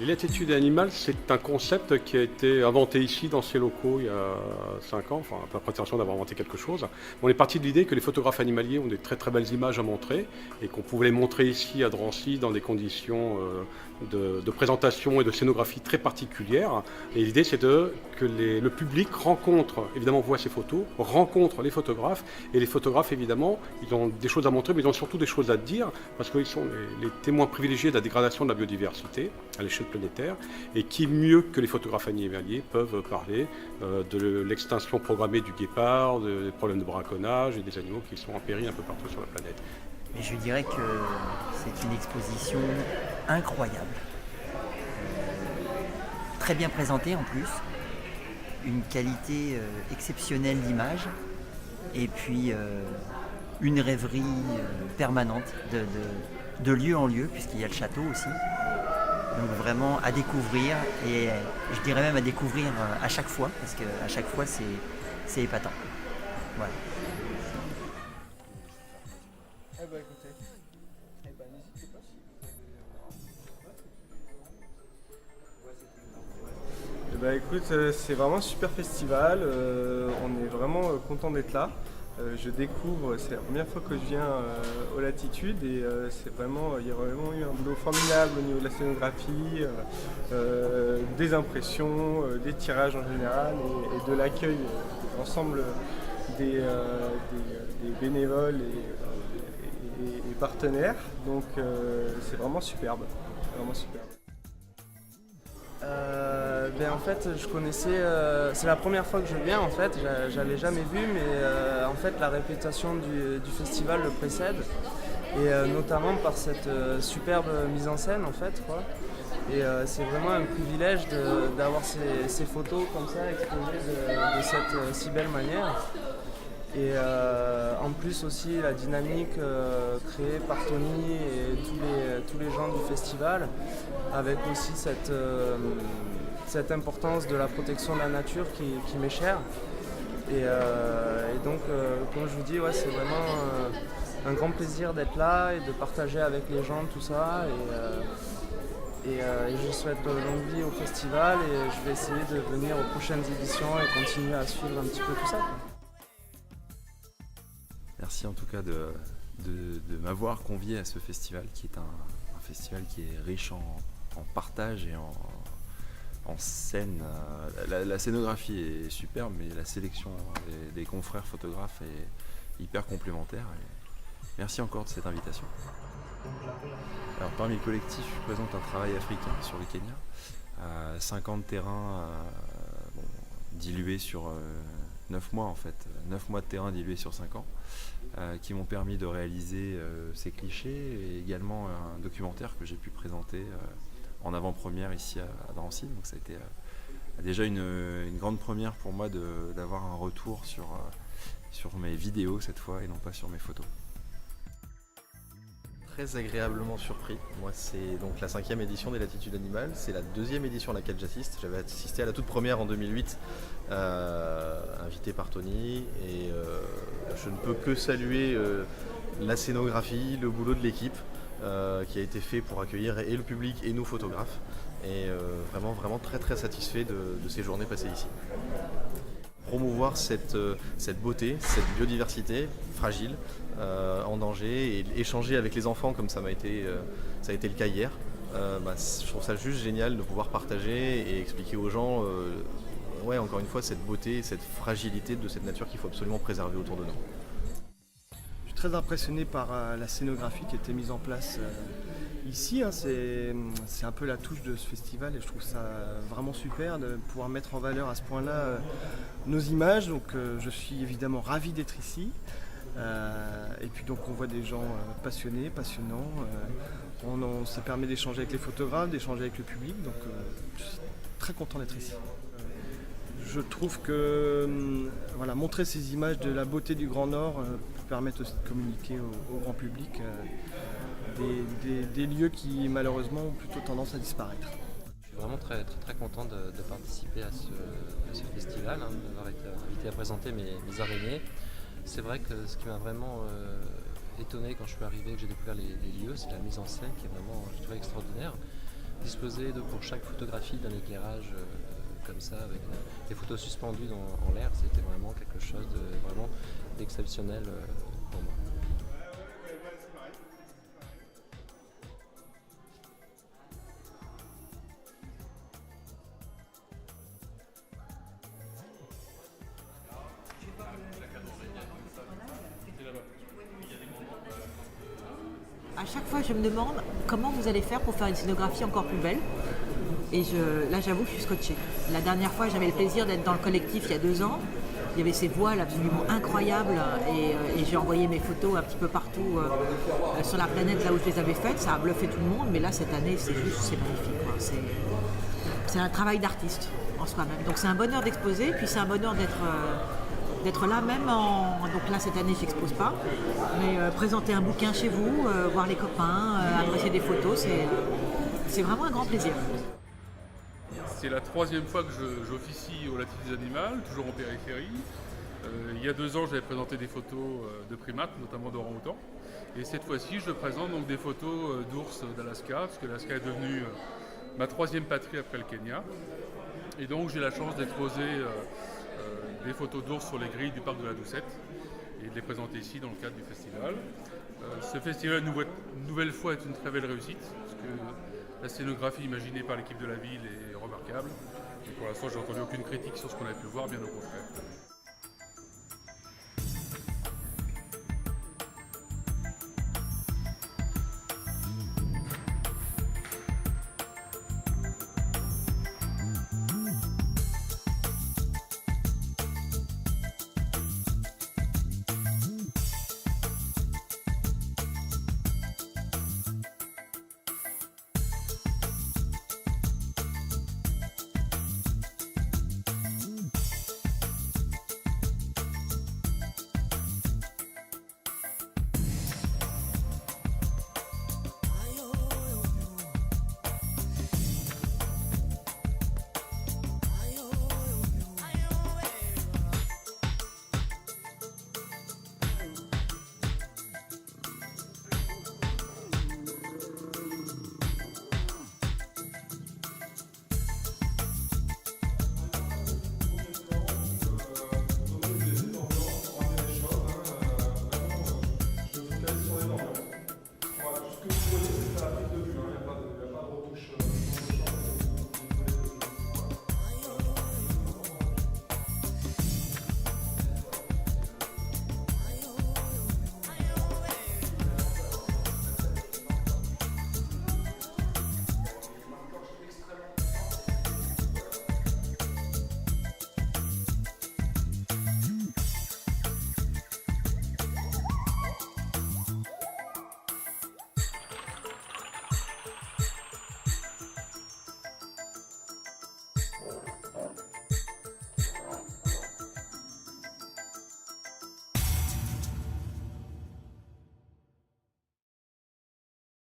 L'attitude animale, c'est un concept qui a été inventé ici dans ces locaux il y a 5 ans, enfin pas prétention d'avoir inventé quelque chose. On est parti de l'idée que les photographes animaliers ont des très très belles images à montrer et qu'on pouvait les montrer ici à Drancy dans des conditions de présentation et de scénographie très particulières. Et l'idée c'est que le public rencontre, évidemment voit ces photos, rencontre les photographes et les photographes évidemment, ils ont des choses à montrer mais ils ont surtout des choses à dire parce qu'ils sont les témoins privilégiés de la dégradation de la biodiversité à l'échelle planétaire, et qui mieux que les photographes animaliers peuvent parler de l'extinction programmée du guépard, des problèmes de braconnage et des animaux qui sont en péril un peu partout sur la planète. Et je dirais que c'est une exposition incroyable. Très bien présentée en plus, une qualité exceptionnelle d'image, et puis une rêverie permanente de lieu en lieu, puisqu'il y a le château aussi. Donc vraiment à découvrir, et je dirais même à découvrir à chaque fois, parce qu'à chaque fois c'est épatant. Voilà. Eh ben écoutez, n'hésitez pas si vous avez... écoute, c'est vraiment un super festival, on est vraiment content d'être là. Je découvre, c'est la première fois que je viens aux Latitudes et il y a vraiment eu un boulot formidable au niveau de la scénographie, des impressions, des tirages en général et de l'accueil de l'ensemble des bénévoles et partenaires. Donc c'est vraiment superbe, vraiment superbe. En fait, je connaissais, c'est la première fois que je viens en fait, j'avais jamais vu, mais en fait la réputation du festival le précède, et notamment par cette superbe mise en scène en fait, quoi. Et c'est vraiment un privilège d'avoir ces photos comme ça exposées de cette si belle manière. Et en plus aussi la dynamique créée par Tony et tous les gens du festival, avec aussi cette importance de la protection de la nature qui m'est chère. Et donc, comme je vous dis, ouais, c'est vraiment un grand plaisir d'être là et de partager avec les gens tout ça. Et je souhaite longue vie au festival, et je vais essayer de venir aux prochaines éditions et continuer à suivre un petit peu tout ça, quoi. Merci en tout cas de m'avoir convié à ce festival qui est un festival qui est riche en partage et en scène. La scénographie est superbe, mais la sélection des confrères photographes est hyper complémentaire. Et merci encore de cette invitation. Alors, parmi le collectif, je présente un travail africain sur le Kenya. 50 terrains dilués sur 9 mois en fait. 9 mois de terrain dilués sur 5 ans. Qui m'ont permis de réaliser ces clichés, et également un documentaire que j'ai pu présenter en avant-première ici à Drancy. Donc ça a été déjà une grande première pour moi d'avoir un retour sur mes vidéos cette fois et non pas sur mes photos. Très agréablement surpris. Moi, c'est donc la 5e édition des Latitudes Animales. C'est la 2e édition à laquelle j'assiste. J'avais assisté à la toute première en 2008, invité par Tony. Et je ne peux que saluer la scénographie, le boulot de l'équipe qui a été fait pour accueillir et le public et nous photographes. Et vraiment très très satisfait de ces journées passées ici. Promouvoir cette beauté, cette biodiversité fragile, en danger, et échanger avec les enfants comme ça a été le cas hier. Je trouve ça juste génial de pouvoir partager et expliquer aux gens, encore une fois, cette beauté, cette fragilité de cette nature qu'il faut absolument préserver autour de nous. Je suis très impressionné par la scénographie qui a été mise en place ici. C'est un peu la touche de ce festival, et je trouve ça vraiment super de pouvoir mettre en valeur à ce point-là nos images. Donc je suis évidemment ravi d'être ici. Et puis donc on voit des gens passionnés, passionnants. Ça permet d'échanger avec les photographes, d'échanger avec le public. Donc je suis très content d'être ici. Je trouve que montrer ces images de la beauté du Grand Nord peut permettre aussi de communiquer au grand public des lieux qui malheureusement ont plutôt tendance à disparaître. Je suis vraiment très content de participer à ce festival, d'avoir été invité à présenter mes araignées. C'est vrai que ce qui m'a vraiment étonné quand je suis arrivé, que j'ai découvert les lieux, c'est la mise en scène qui est vraiment, je trouvais, extraordinaire. disposer pour chaque photographie d'un éclairage comme ça, avec des photos suspendues en l'air, c'était vraiment quelque chose d'exceptionnel pour moi. À chaque fois, je me demande comment vous allez faire pour faire une scénographie encore plus belle. Et là, j'avoue, je suis scotchée. La dernière fois, j'avais le plaisir d'être dans le collectif il y a 2 ans. Il y avait ces voiles absolument incroyables et j'ai envoyé mes photos un petit peu partout sur la planète là où je les avais faites. Ça a bluffé tout le monde, mais là, cette année, c'est magnifique, quoi. C'est un travail d'artiste en soi-même. Donc c'est un bonheur d'exposer, puis c'est un bonheur d'être là même donc là cette année j'expose pas, mais présenter un bouquin chez vous, voir les copains, apprécier des photos, c'est vraiment un grand plaisir. C'est la 3e fois que j'officie au Latitudes Animales, toujours en périphérie. Il y a 2 ans, j'avais présenté des photos de primates, notamment d'orang-outans. Et cette fois-ci, je présente donc des photos d'ours d'Alaska, parce que l'Alaska est devenue ma 3e patrie après le Kenya. Et donc j'ai la chance d'exposer des photos d'ours sur les grilles du parc de la Doucette et de les présenter ici dans le cadre du festival. Ce festival, une nouvelle fois, est une très belle réussite, parce que la scénographie imaginée par l'équipe de la ville est remarquable. Et pour l'instant, j'ai entendu aucune critique sur ce qu'on a pu voir, bien au contraire.